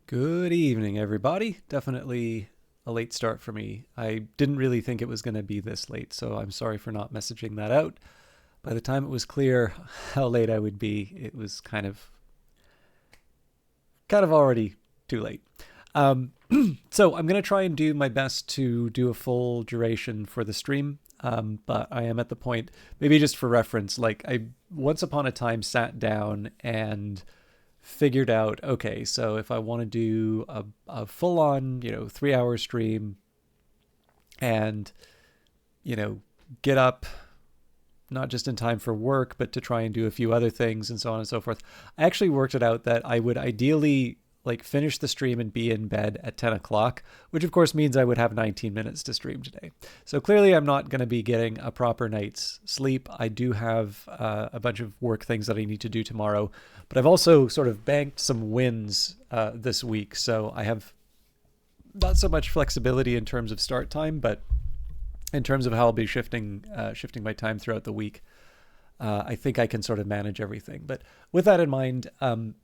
Good evening, everybody. Definitely a late start for me. I didn't really think it was going to be this late, so I'm sorry for not messaging that out. By the time it was clear how late I would be, it was kind of already too late. Um, so I'm going to try and do my best to do a full duration for the stream. But I am at the point, maybe just for reference, like I once upon a time sat down and figured out, okay, so if I want to do a full on, 3 hour stream and, get up not just in time for work, but to try and do a few other things and so on and so forth. I actually worked it out that I would ideally like finish the stream and be in bed at 10 o'clock, which of course means I would have 19 minutes to stream today. So clearly I'm not going to be getting a proper night's sleep. I do have a bunch of work things that I need to do tomorrow, but I've also sort of banked some wins this week. So I have not so much flexibility in terms of start time, but in terms of how I'll be shifting my time throughout the week. I think I can sort of manage everything. But with that in mind,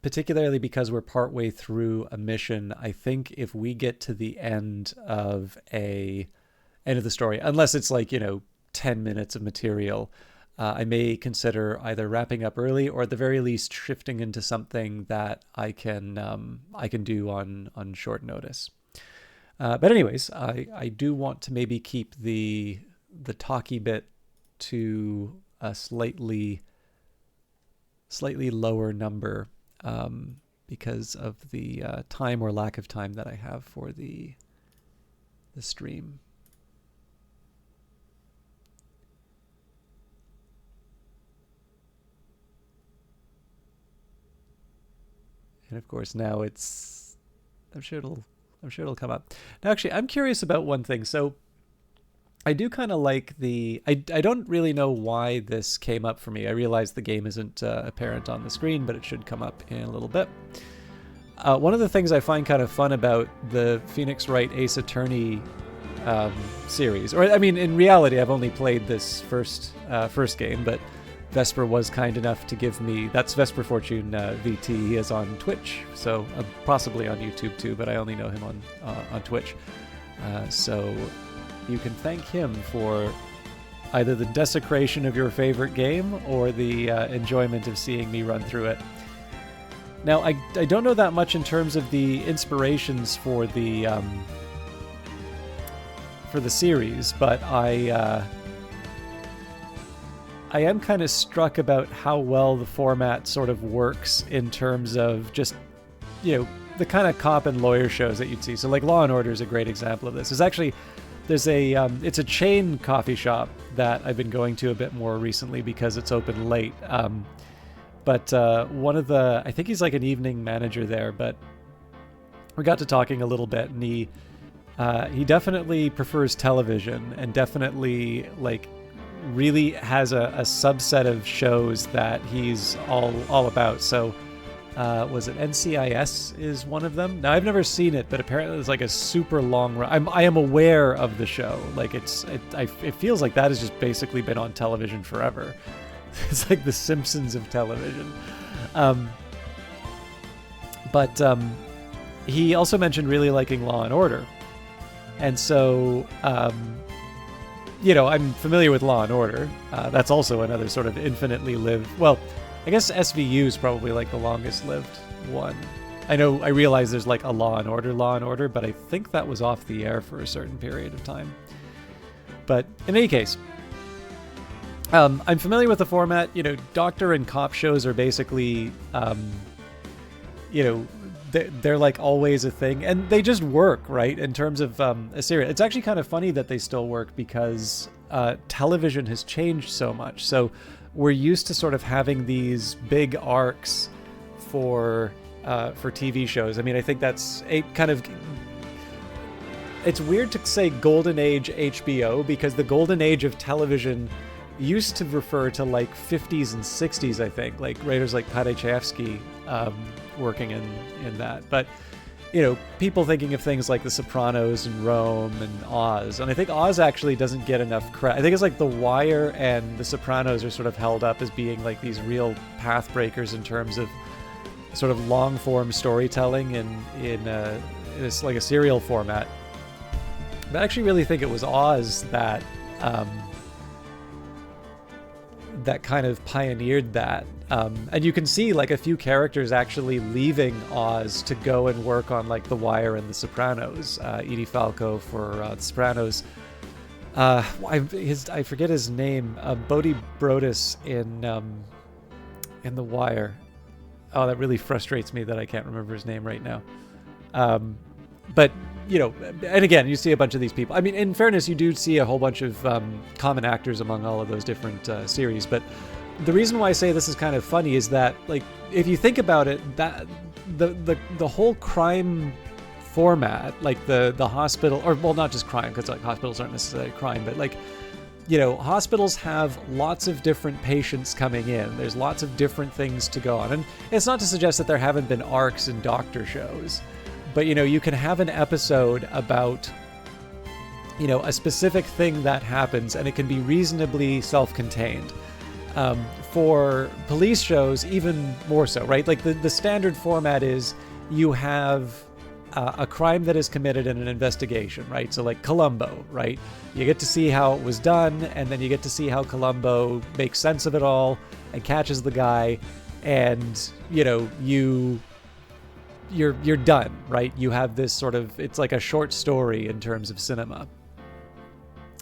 particularly because we're partway through a mission, I think if we get to the end of the story, unless it's like, 10 minutes of material, I may consider either wrapping up early or at the very least shifting into something that I can do on short notice. But anyways, I do want to maybe keep the talky bit to a slightly lower number because of the time or lack of time that I have for the stream. And of course now I'm sure it'll come up. Now actually I'm curious about one thing. So I do kind of like I don't really know why this came up for me. I realize the game isn't apparent on the screen, but it should come up in a little bit. One of the things I find kind of fun about the Phoenix Wright Ace Attorney series, or I mean, in reality, I've only played this first game, but Vesper was kind enough to give me, that's Vesper Fortune VT, he is on Twitch, so possibly on YouTube too, but I only know him on Twitch. So you can thank him for either the desecration of your favorite game or the enjoyment of seeing me run through it. Now, I don't know that much in terms of the inspirations for the series, but I am kind of struck about how well the format sort of works in terms of just, the kind of cop and lawyer shows that you'd see. So like Law and Order is a great example of this. There's it's a chain coffee shop that I've been going to a bit more recently because it's open late. But one of I think he's like an evening manager there, but we got to talking a little bit, and he definitely prefers television and definitely like really has a subset of shows that he's all about. So was it NCIS is one of them? Now I've never seen it, but apparently it's like a super long run. I am aware of the show. Like it feels like that has just basically been on television forever. It's like the Simpsons of television. But he also mentioned really liking Law and Order, and so I'm familiar with Law and Order. That's also another sort of infinitely lived. Well, I guess SVU is probably like the longest lived one. I realize there's like a Law and Order, but I think that was off the air for a certain period of time. But in any case, I'm familiar with the format. Doctor and cop shows are basically, they're like always a thing, and they just work, right? In terms of a series, it's actually kind of funny that they still work because television has changed so much. So we're used to sort of having these big arcs for TV shows. I mean, I think that's a kind of, it's weird to say golden age HBO because the golden age of television used to refer to like 50s and 60s, I think, like writers like Padechevsky working in that. But people thinking of things like The Sopranos and Rome and Oz. And I think Oz actually doesn't get enough credit. I think it's like The Wire and The Sopranos are sort of held up as being like these real path breakers in terms of sort of long form storytelling in like a serial format. But I actually really think it was Oz that that kind of pioneered that. And you can see like a few characters actually leaving Oz to go and work on like The Wire and The Sopranos. Edie Falco for The Sopranos. I forget his name. Bodhi Brodus in The Wire. Oh, that really frustrates me that I can't remember his name right now. But you know, and again, you see a bunch of these people. I mean, in fairness, you do see a whole bunch of common actors among all of those different series. But the reason why I say this is kind of funny is that, like, if you think about it, that the whole crime format, like the hospital, or well, not just crime, because like hospitals aren't necessarily crime, but like, you know, hospitals have lots of different patients coming in. There's lots of different things to go on, and it's not to suggest that there haven't been arcs in doctor shows. But, you know, you can have an episode about, you know, a specific thing that happens, and it can be reasonably self-contained. For police shows, even more so, right? Like the standard format is you have a crime that is committed in an investigation, right? So like Columbo, right? You get to see how it was done, and then you get to see how Columbo makes sense of it all and catches the guy, and, you know, you're done, right? You have this sort of, it's like a short story in terms of cinema.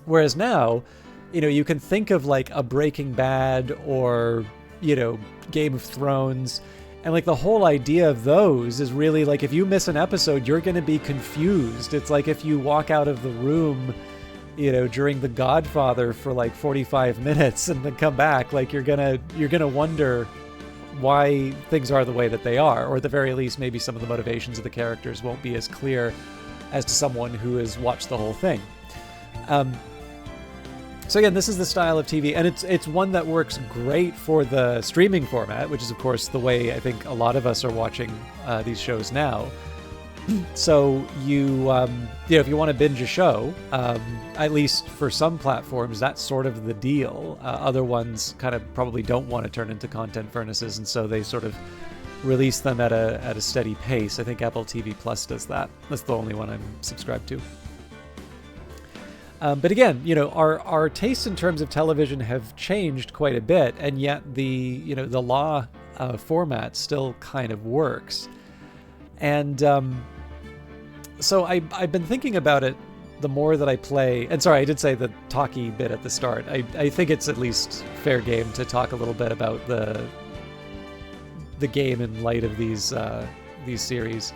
Whereas now, you know, you can think of like a Breaking Bad or, you know, Game of Thrones, and like the whole idea of those is really like, if you miss an episode, you're going to be confused. It's like if you walk out of the room, you know, during The Godfather for like 45 minutes and then come back, like you're gonna wonder why things are the way that they are, or at the very least, maybe some of the motivations of the characters won't be as clear as to someone who has watched the whole thing. So again, this is the style of TV, and it's one that works great for the streaming format, which is of course the way I think a lot of us are watching these shows now. So you know, if you want to binge a show, at least for some platforms, that's sort of the deal. Other ones kind of probably don't want to turn into content furnaces, and so they sort of release them at a steady pace. I think Apple TV Plus does that. That's the only one I'm subscribed to. But again, you know, our tastes in terms of television have changed quite a bit, and yet the law format still kind of works. And so I've been thinking about it the more that I play. And sorry, I did say the talky bit at the start. I think it's at least fair game to talk a little bit about the game in light of these series.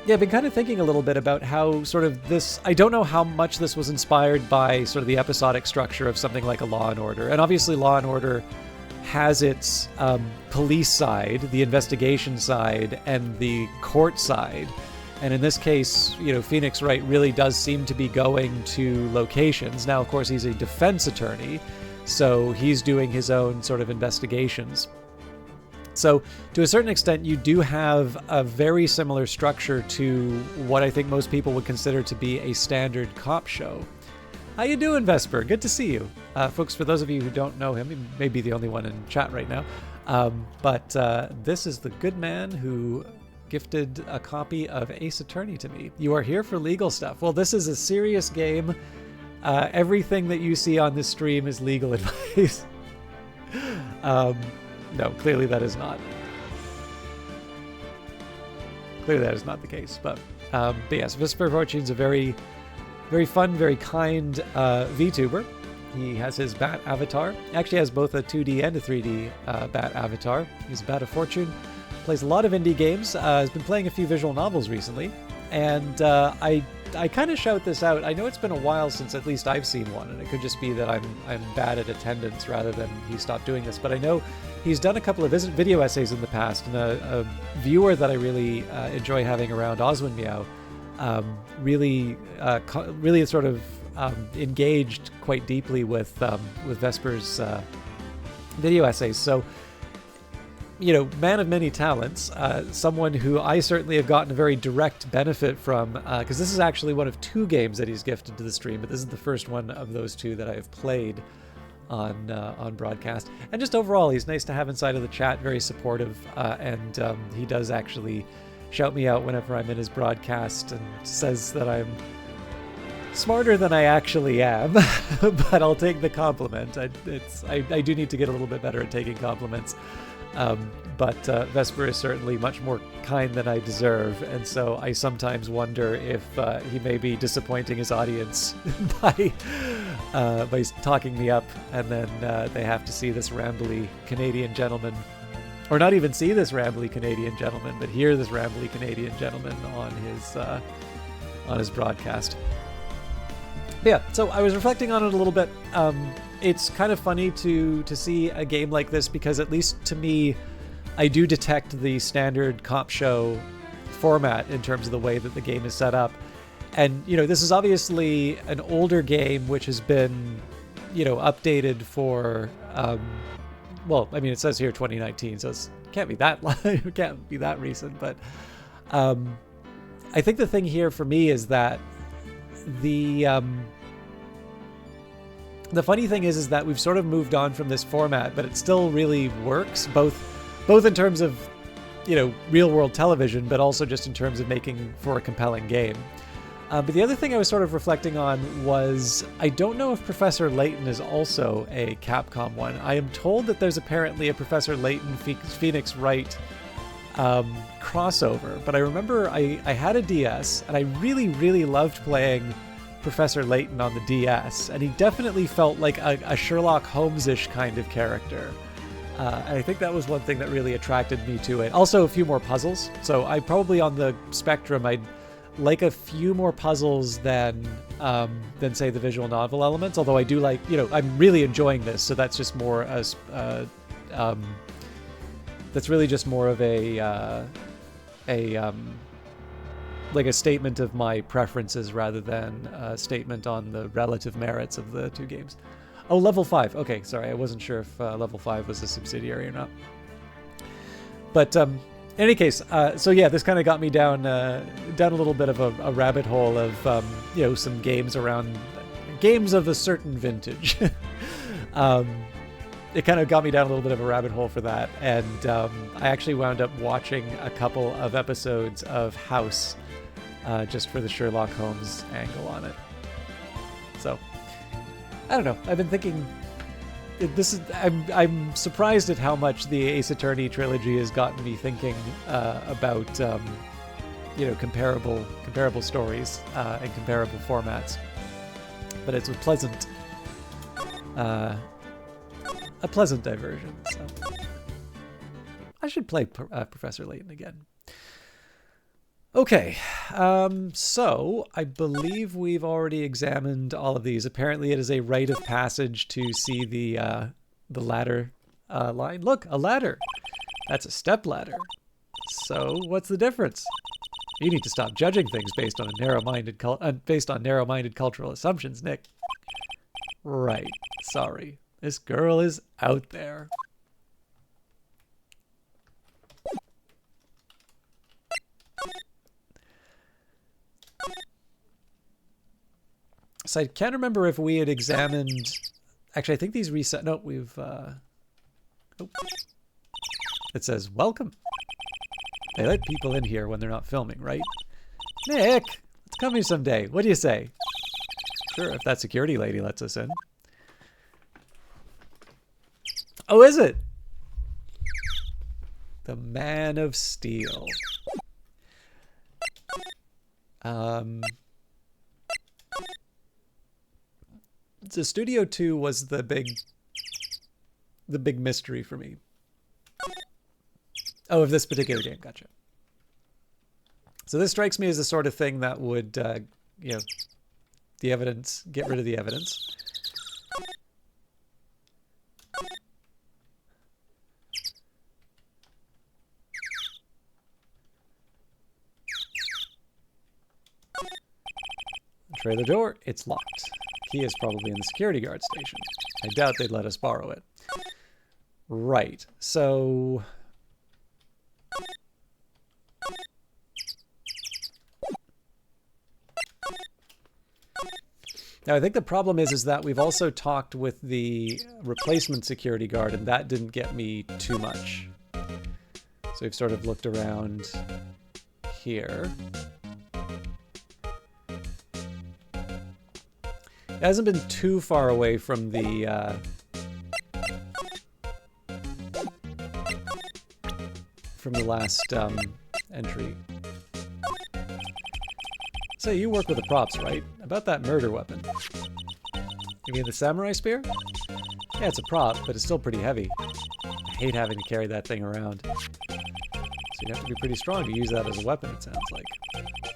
Yeah, I've been kind of thinking a little bit about how sort of this, I don't know how much this was inspired by sort of the episodic structure of something like a Law and Order. And obviously Law and Order has its police side, the investigation side, and the court side. And in this case, you know, Phoenix Wright really does seem to be going to locations. Now, of course, he's a defense attorney, so he's doing his own sort of investigations. So to a certain extent, you do have a very similar structure to what I think most people would consider to be a standard cop show. How you doing, Vesper? Good to see you. Folks, for those of you who don't know him, he may be the only one in chat right now, but this is the good man who gifted a copy of Ace Attorney to me. You are here for legal stuff. Well, this is a serious game. Everything that you see on this stream is legal advice. No, clearly that is not. Clearly that is not the case. But yes, Vesper Fortune's a very, very fun, very kind VTuber. He has his bat avatar. He actually has both a 2D and a 3D bat avatar. He's a bat of fortune. Plays a lot of indie games. Has been playing a few visual novels recently. And I kind of shout this out. I know it's been a while since at least I've seen one, and it could just be that I'm bad at attendance rather than he stopped doing this. But I know he's done a couple of video essays in the past, and a viewer that I really enjoy having around, Oswin Meow, really sort of engaged quite deeply with Vesper's video essays. So, you know, man of many talents, someone who I certainly have gotten a very direct benefit from, because this is actually one of two games that he's gifted to the stream, but this is the first one of those two that I have played. on broadcast. And just overall, he's nice to have inside of the chat, very supportive, and he does actually shout me out whenever I'm in his broadcast and says that I'm smarter than I actually am, but I'll take the compliment. I do need to get a little bit better at taking compliments. But Vesper is certainly much more kind than I deserve, and so I sometimes wonder if he may be disappointing his audience by talking me up, and then they have to see this rambly Canadian gentleman, or not even see this rambly Canadian gentleman, but hear this rambly Canadian gentleman on his broadcast. But yeah, so I was reflecting on it a little bit. It's kind of funny to see a game like this, because at least to me, I do detect the standard comp show format in terms of the way that the game is set up. And, this is obviously an older game which has been, updated for, well, I mean, it says here 2019, so it can't be that recent. But I think the thing here for me is that the funny thing is that we've sort of moved on from this format, but it still really works, both in terms of, real world television, but also just in terms of making for a compelling game. But the other thing I was sort of reflecting on was, I don't know if Professor Layton is also a Capcom one. I am told that there's apparently a Professor Layton Phoenix Wright crossover, but I remember I had a DS, and I really, really loved playing Professor Layton on the DS, and he definitely felt like a Sherlock Holmes-ish kind of character. And I think that was one thing that really attracted me to it. Also, a few more puzzles. So I probably, on the spectrum, I'd like a few more puzzles than say the visual novel elements. Although I do like, I'm really enjoying this. So that's just more as that's really just more of a like a statement of my preferences rather than a statement on the relative merits of the two games. Oh, level 5. Okay, sorry, I wasn't sure if level 5 was a subsidiary or not. But in any case, so yeah, this kind of got me down a little bit of a rabbit hole of some games of a certain vintage. It kind of got me down a little bit of a rabbit hole for that, and I actually wound up watching a couple of episodes of House just for the Sherlock Holmes angle on it. So I don't know. I've been thinking. I'm surprised at how much the Ace Attorney trilogy has gotten me thinking about comparable stories and comparable formats. But it's a pleasant diversion. So I should play Professor Layton again. Okay, so I believe we've already examined all of these. Apparently it is a rite of passage to see the ladder line. Look, a ladder. That's a step ladder. So what's the difference? You need to stop judging things based on narrow-minded cultural assumptions, Nick. Right. Sorry. This girl is out there. So I can't remember if we had examined. Actually, I think these reset. No, we've. Oh. It says welcome. They let people in here when they're not filming, right? Nick, let's come here someday. What do you say? Sure, if that security lady lets us in. Oh, is it? The Man of Steel. So Studio 2 was the big mystery for me. Oh, of this particular game, gotcha. So this strikes me as the sort of thing that would, the evidence, get rid of the evidence. Try the door, it's locked. Key is probably in the security guard station. I doubt they'd let us borrow it. Right, so... Now, I think the problem is that we've also talked with the replacement security guard, and that didn't get me too much. So we've sort of looked around here. It hasn't been too far away from the last entry. Say, you work with the props, right? About that murder weapon. You mean the samurai spear? Yeah, it's a prop, but it's still pretty heavy. I hate having to carry that thing around. So you have to be pretty strong to use that as a weapon, it sounds like.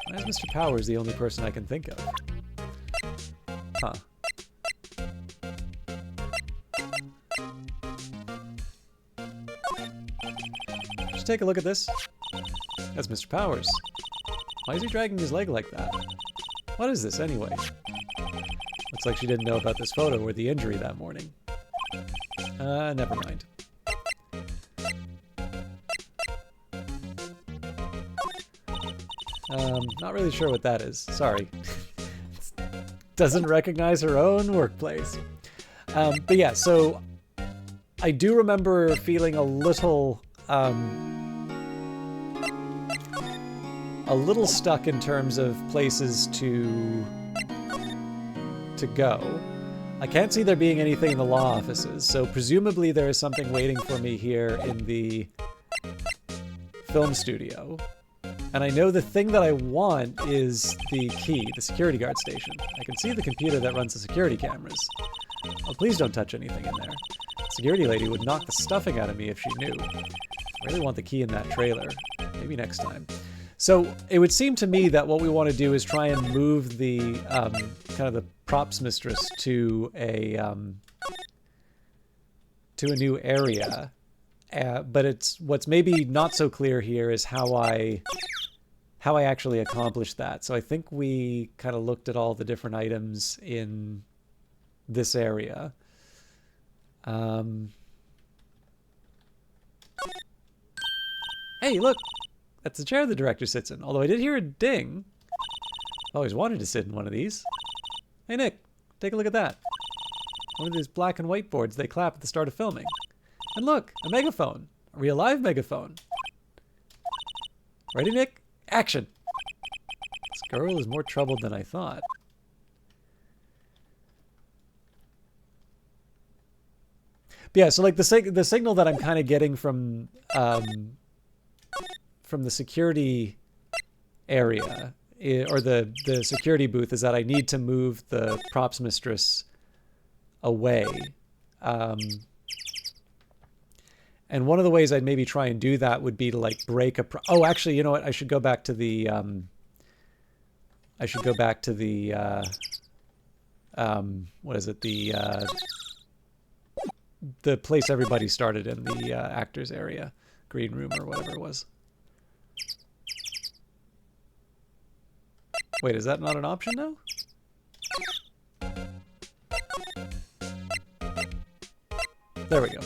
Why is Mr. Powers the only person I can think of? Huh. Just take a look at this. That's Mr. Powers. Why is he dragging his leg like that? What is this, anyway? Looks like she didn't know about this photo or the injury that morning. Never mind. Not really sure what that is. Sorry. Doesn't recognize her own workplace. But yeah, so I do remember feeling a little stuck in terms of places to go. I can't see there being anything in the law offices, so presumably there is something waiting for me here in the film studio. And I know the thing that I want is the key, the security guard station. I can see the computer that runs the security cameras. Oh, please don't touch anything in there. The security lady would knock the stuffing out of me if she knew. I really want the key in that trailer. Maybe next time. So it would seem to me that what we want to do is try and move the kind of the props mistress to a new area. But what's maybe not so clear here is how I actually accomplished that. So I think we kind of looked at all the different items in this area. Hey, look! That's the chair the director sits in, although I did hear a ding. I always wanted to sit in one of these. Hey, Nick, take a look at that. One of these black and white boards they clap at the start of filming. And look, a megaphone. A real live megaphone. Ready, Nick? Action! This girl is more troubled than I thought. But yeah, so like the signal that I'm kind of getting from the security area, or the security booth, is that I need to move the props mistress away. And one of the ways I'd maybe try and do that would be to like break a oh, actually, you know what? I should go back to the what is it? The place everybody started in, the actors area, green room or whatever it was. Wait, is that not an option now? There we go.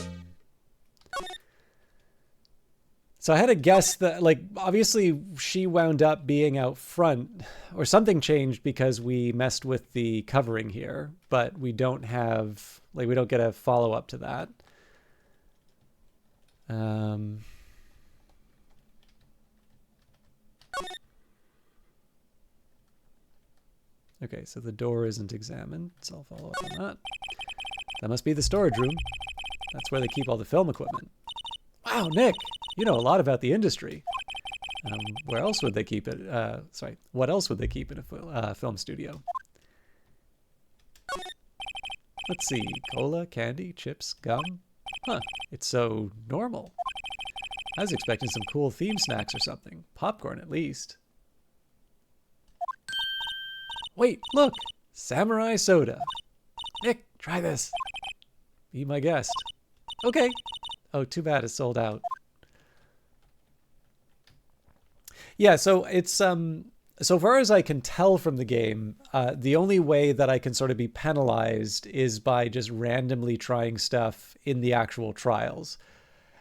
So I had a guess that, like, obviously she wound up being out front, or something changed because we messed with the covering here, but we don't have, like, we don't get a follow-up to that. Okay, so the door isn't examined, so I'll follow up on that. That must be the storage room. That's where they keep all the film equipment. Wow, Nick, you know a lot about the industry. Where else would they keep it? Sorry, what else would they keep in a film studio? Let's see, cola, candy, chips, gum. Huh, it's so normal. I was expecting some cool theme snacks or something. Popcorn, at least. Wait, look! Samurai soda. Nick, try this. Be my guest. Okay. Oh, too bad it's sold out. Yeah, so it's so far as I can tell from the game, the only way that I can sort of be penalized is by just randomly trying stuff in the actual trials.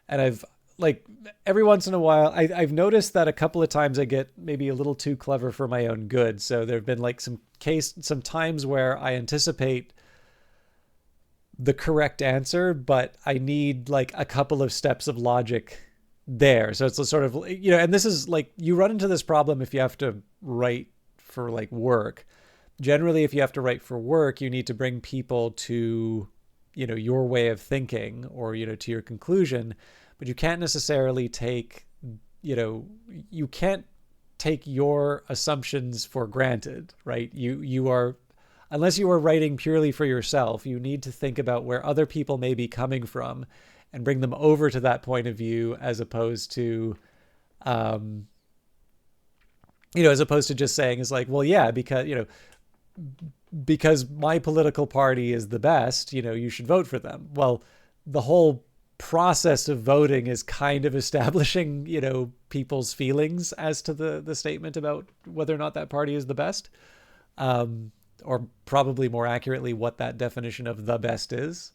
And I've, like, every once in a while, I've noticed that a couple of times I get maybe a little too clever for my own good. So there have been like some some times where I anticipate the correct answer, but I need like a couple of steps of logic there. So it's a sort of, and this is like, you run into this problem if you have to write for like work. Generally, if you have to write for work, you need to bring people to, your way of thinking or, to your conclusion, but you can't necessarily take, you can't take your assumptions for granted, right? You are, unless you are writing purely for yourself, you need to think about where other people may be coming from and bring them over to that point of view, as opposed to, as opposed to just saying, is like, well, yeah, because my political party is the best, you should vote for them. Well, the whole process of voting is kind of establishing, people's feelings as to the statement about whether or not that party is the best. Or probably more accurately, what that definition of the best is.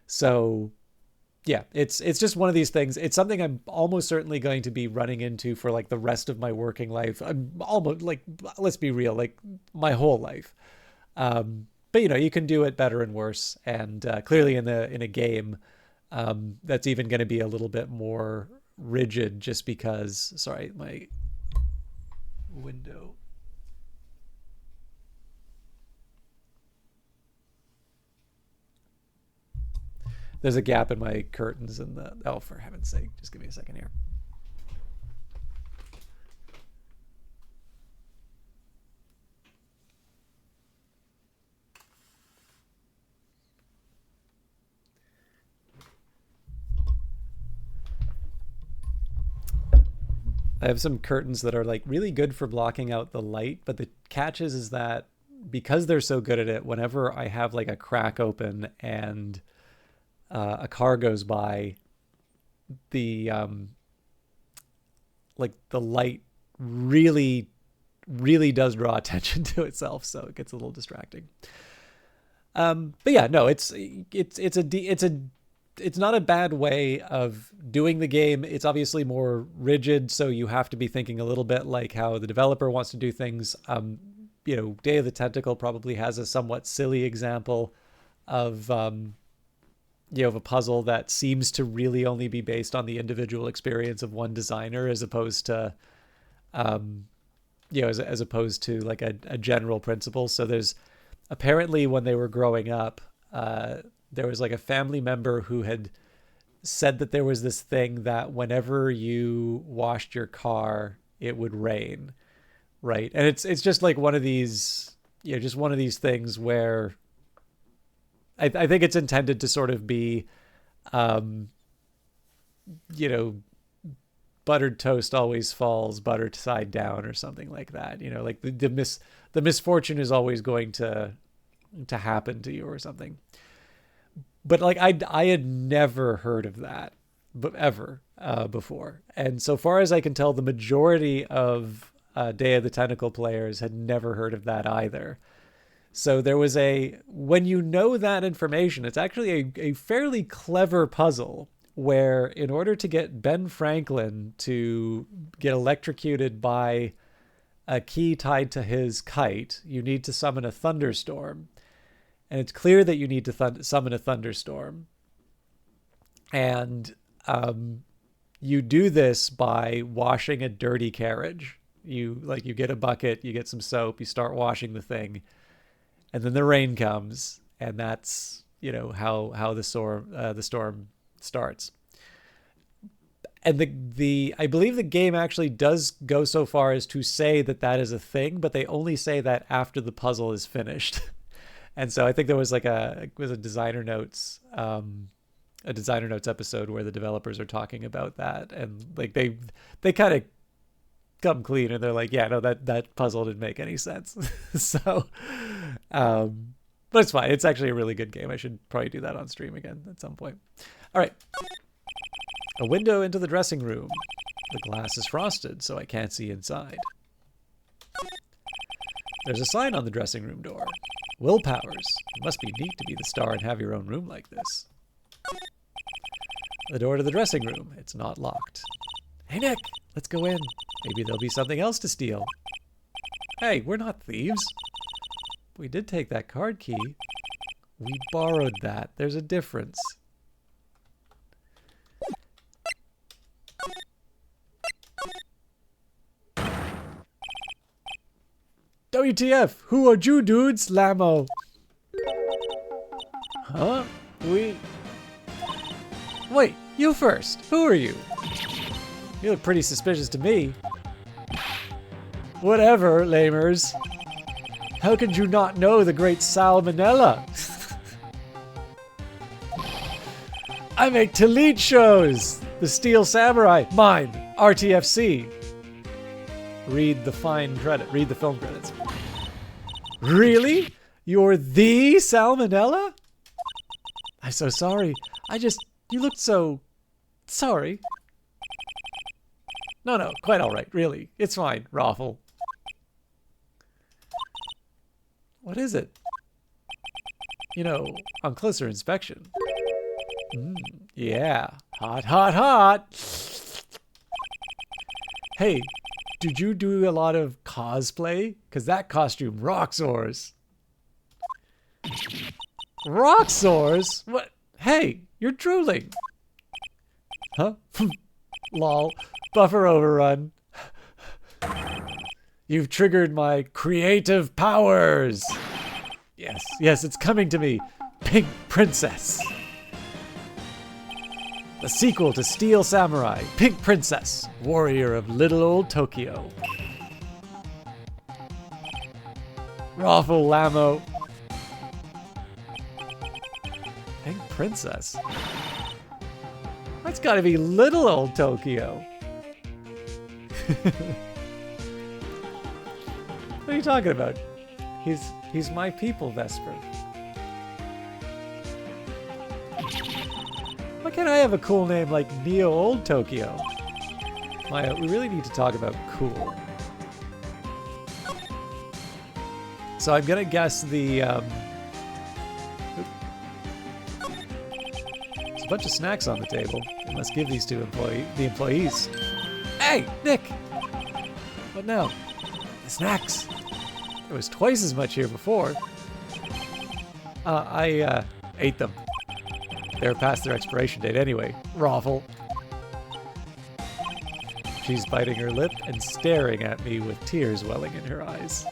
So yeah, it's just one of these things. It's something I'm almost certainly going to be running into for like the rest of my working life. I'm almost like, let's be real, like my whole life. But you can do it better and worse. And clearly in a game, that's even going to be a little bit more rigid, just because, sorry, my window. There's a gap in my curtains in the, oh, for heaven's sake, just give me a second here. I have some curtains that are like really good for blocking out the light, but the catch is that because they're so good at it, whenever I have like a crack open and a car goes by, the the light really does draw attention to itself, so it gets a little distracting. But yeah, no, it's not a bad way of doing the game. It's obviously more rigid, so you have to be thinking a little bit like how the developer wants to do things. Day of the Tentacle probably has a somewhat silly example of of a puzzle that seems to really only be based on the individual experience of one designer, as opposed to as opposed to like a general principle. So there's apparently, when they were growing up, there was like a family member who had said that there was this thing that whenever you washed your car, it would rain, right? And it's just like one of these, just one of these things where I think it's intended to sort of be, buttered toast always falls buttered side down, or something like that. Like the misfortune is always going to happen to you or something. But like I had never heard of that, ever before. And so far as I can tell, the majority of Day of the Tentacle players had never heard of that either. So there was when you know that information, it's actually a fairly clever puzzle where, in order to get Ben Franklin to get electrocuted by a key tied to his kite, you need to summon a thunderstorm. And it's clear that you need to summon a thunderstorm. And you do this by washing a dirty carriage. You get a bucket, you get some soap, you start washing the thing. And then the rain comes, and that's how the storm starts. And I believe the game actually does go so far as to say that is a thing, but they only say that after the puzzle is finished. And so I think there was like a designer notes episode where the developers are talking about that, and like they kind of come clean, and they're like, yeah, no, that puzzle didn't make any sense. So, but it's fine. It's actually a really good game. I should probably do that on stream again at some point. All right. A window into the dressing room. The glass is frosted, so I can't see inside. There's a sign on the dressing room door. Will Powers. It must be neat to be the star and have your own room like this. The door to the dressing room. It's not locked. Hey, Nick, let's go in. Maybe there'll be something else to steal. Hey, we're not thieves. We did take that card key. We borrowed that. There's a difference. WTF? Who are you dudes, Lamo? Huh? Wait, you first. Who are you? You look pretty suspicious to me. Whatever, lamers. How could you not know the great Salmonella? I make Talit shows! The Steel Samurai. Mine. RTFC. Read the film credits. Really? You're the Salmonella? I'm so sorry. You looked so... sorry. No, quite alright, really. It's fine, Raffle. What is it? You know, on closer inspection. Yeah. Hot, hot, hot! Hey, did you do a lot of cosplay? Because that costume rocks oars. Rocks oars? What? Hey, you're drooling. Huh? Lol. Buffer overrun. You've triggered my creative powers. Yes, it's coming to me. Pink Princess. The sequel to Steel Samurai, Pink Princess, warrior of little old Tokyo. Raffle Lamo. Pink Princess? That's gotta be little old Tokyo. What are you talking about? He's my people, Vesper. Why can't I have a cool name like Neo Old Tokyo? Maya, we really need to talk about cool. So I'm gonna guess the there's a bunch of snacks on the table. I must give these to the employees. Hey, Nick! What now? The snacks. There was twice as much here before. I ate them. They were past their expiration date anyway. Raffle. She's biting her lip and staring at me with tears welling in her eyes.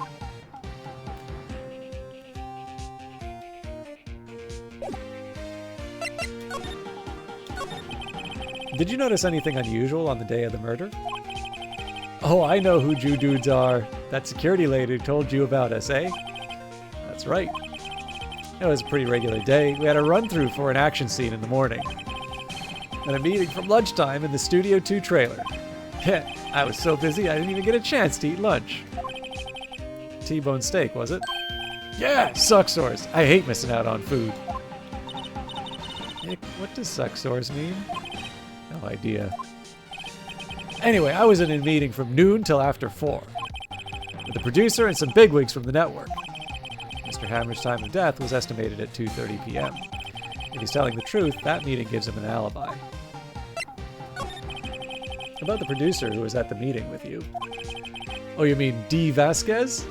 Did you notice anything unusual on the day of the murder? Oh, I know who you dudes are. That security lady who told you about us, eh? That's right. It was a pretty regular day. We had a run-through for an action scene in the morning. Then a meeting from lunchtime in the Studio 2 trailer. Heh, I was so busy I didn't even get a chance to eat lunch. T-bone steak, was it? Yeah, suck sores. I hate missing out on food. Nick, what does suck sores mean? No idea. Anyway, I was in a meeting from noon till after 4. With the producer and some bigwigs from the network. Mr. Hammer's time of death was estimated at 2:30 p.m. If he's telling the truth, that meeting gives him an alibi. About the producer who was at the meeting with you. Oh, you mean Dee Vasquez?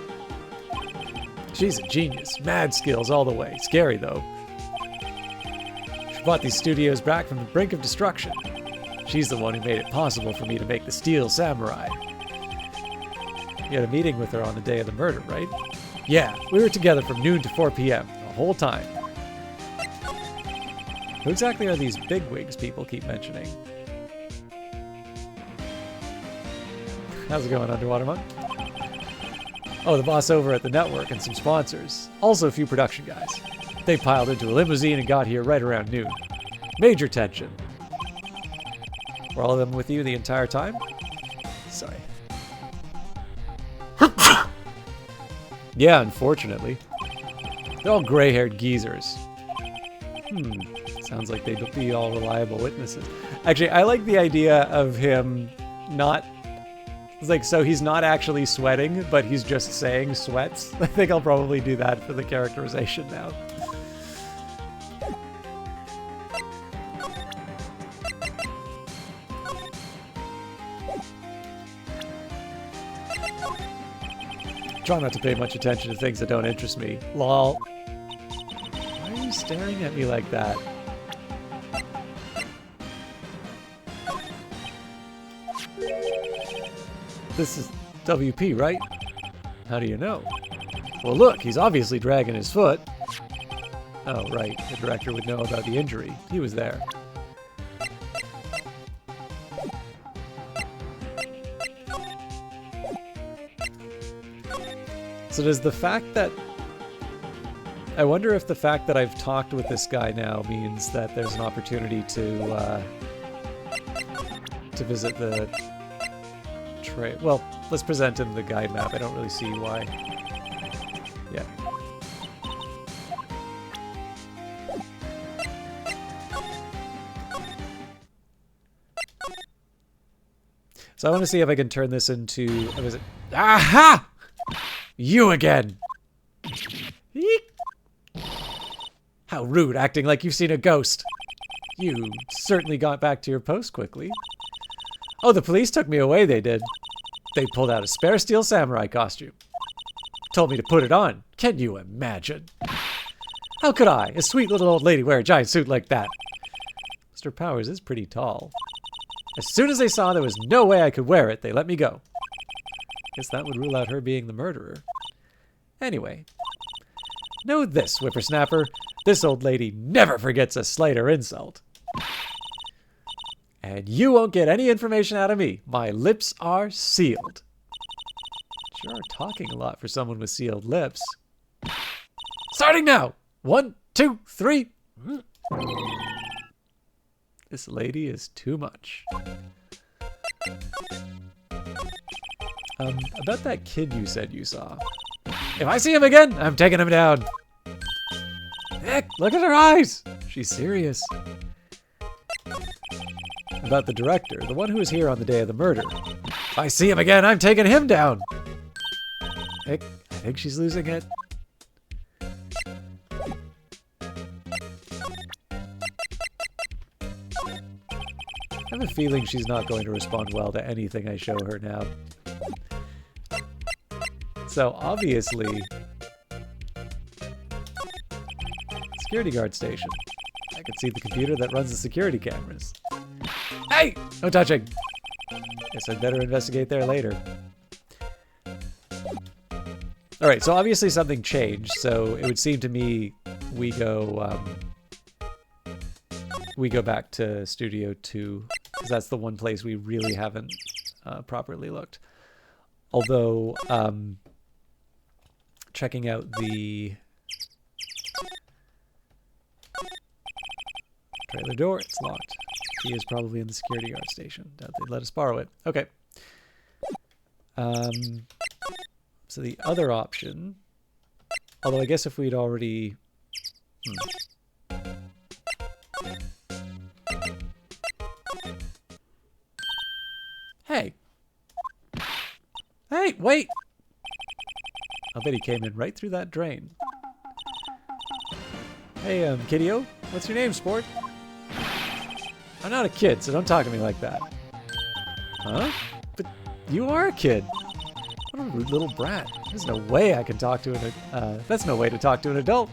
She's a genius. Mad skills all the way. Scary, though. She brought these studios back from the brink of destruction. She's the one who made it possible for me to make the Steel Samurai. You had a meeting with her on the day of the murder, right? Yeah, we were together from noon to 4 p.m. the whole time. Who exactly are these bigwigs people keep mentioning? How's it going, Underwater Monk? Oh, the boss over at the network and some sponsors. Also a few production guys. They piled into a limousine and got here right around noon. Major tension. Were all of them with you the entire time? Sorry. Yeah, unfortunately. They're all gray-haired geezers. Sounds like they'd be all reliable witnesses. Actually, I like the idea of him not... It's like, so he's not actually sweating, but he's just saying sweats. I think I'll probably do that for the characterization now. Try not to pay much attention to things that don't interest me. Lol. Why are you staring at me like that? This is WP, right? How do you know? Well, look, he's obviously dragging his foot. Oh, right. The director would know about the injury. He was there. So does the fact that... I wonder if the fact that I've talked with this guy now means that there's an opportunity to visit the trail. Well, let's present him the guide map. I don't really see why. Yeah. So I want to see if I can turn this into... What is it? Aha! You again! Eek! How rude, acting like you've seen a ghost. You certainly got back to your post quickly. Oh, the police took me away, they did. They pulled out a spare steel samurai costume. Told me to put it on. Can you imagine? How could I, a sweet little old lady, wear a giant suit like that? Mr. Powers is pretty tall. As soon as they saw there was no way I could wear it, they let me go. Guess that would rule out her being the murderer. Anyway. Know this, whippersnapper. This old lady never forgets a slight or insult. And you won't get any information out of me. My lips are sealed. Sure are talking a lot for someone with sealed lips. Starting now! 1, 2, 3. This lady is too much. About that kid you said you saw. If I see him again, I'm taking him down. Heck, look at her eyes. She's serious. About the director, the one who was here on the day of the murder. If I see him again, I'm taking him down. Heck, I think she's losing it. I have a feeling she's not going to respond well to anything I show her now. So, obviously... Security guard station. I can see the computer that runs the security cameras. Hey! No touching! Guess I'd better investigate there later. Alright, so obviously something changed, so it would seem to me we go back to Studio 2, because that's the one place we really haven't properly looked. Although, checking out the trailer door, it's locked. He is probably in the security guard station. Doubt they'd let us borrow it. Okay. So the other option, although I guess if we'd already... Hey! Hey, wait! I'll bet he came in right through that drain. Hey, kiddio, what's your name, sport? I'm not a kid, so don't talk to me like that. Huh? But you are a kid. What a rude little brat. There's no way I can talk to an that's no way to talk to an adult.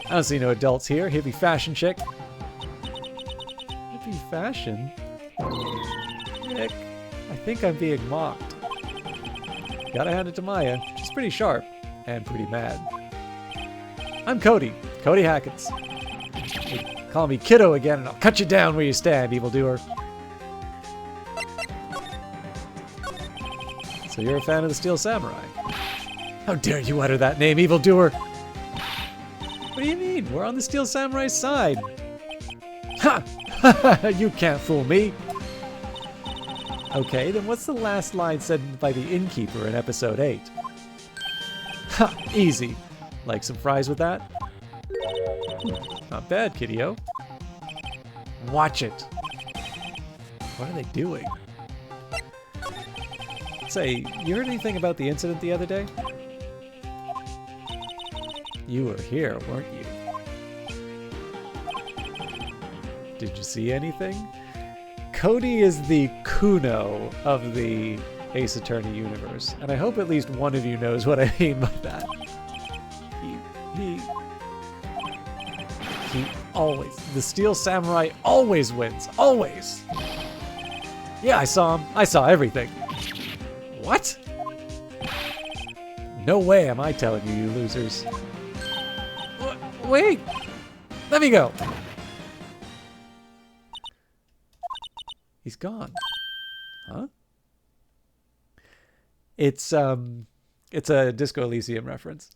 I don't see no adults here. Hippie fashion chick. Hippie fashion? Nick, I think I'm being mocked. Gotta hand it to Maya. She's pretty sharp and pretty mad. I'm Cody. Cody Hackett. Call me kiddo again and I'll cut you down where you stand, evildoer. So you're a fan of the Steel Samurai? How dare you utter that name, evildoer? What do you mean? We're on the Steel Samurai's side. Ha! You can't fool me. Okay, then what's the last line said by the innkeeper in episode 8? Ha! Easy. Like some fries with that? Not bad, kiddio. Watch it. What are they doing? Say, you heard anything about the incident the other day? You were here, weren't you? Did you see anything? Cody is the Kuno of the Ace Attorney universe. And I hope at least one of you knows what I mean by that. He always, the Steel Samurai always wins. Always. Yeah, I saw him. I saw everything. What? No way am I telling you, you losers. Wait. Let me go. He's gone. Huh? It's a Disco Elysium reference.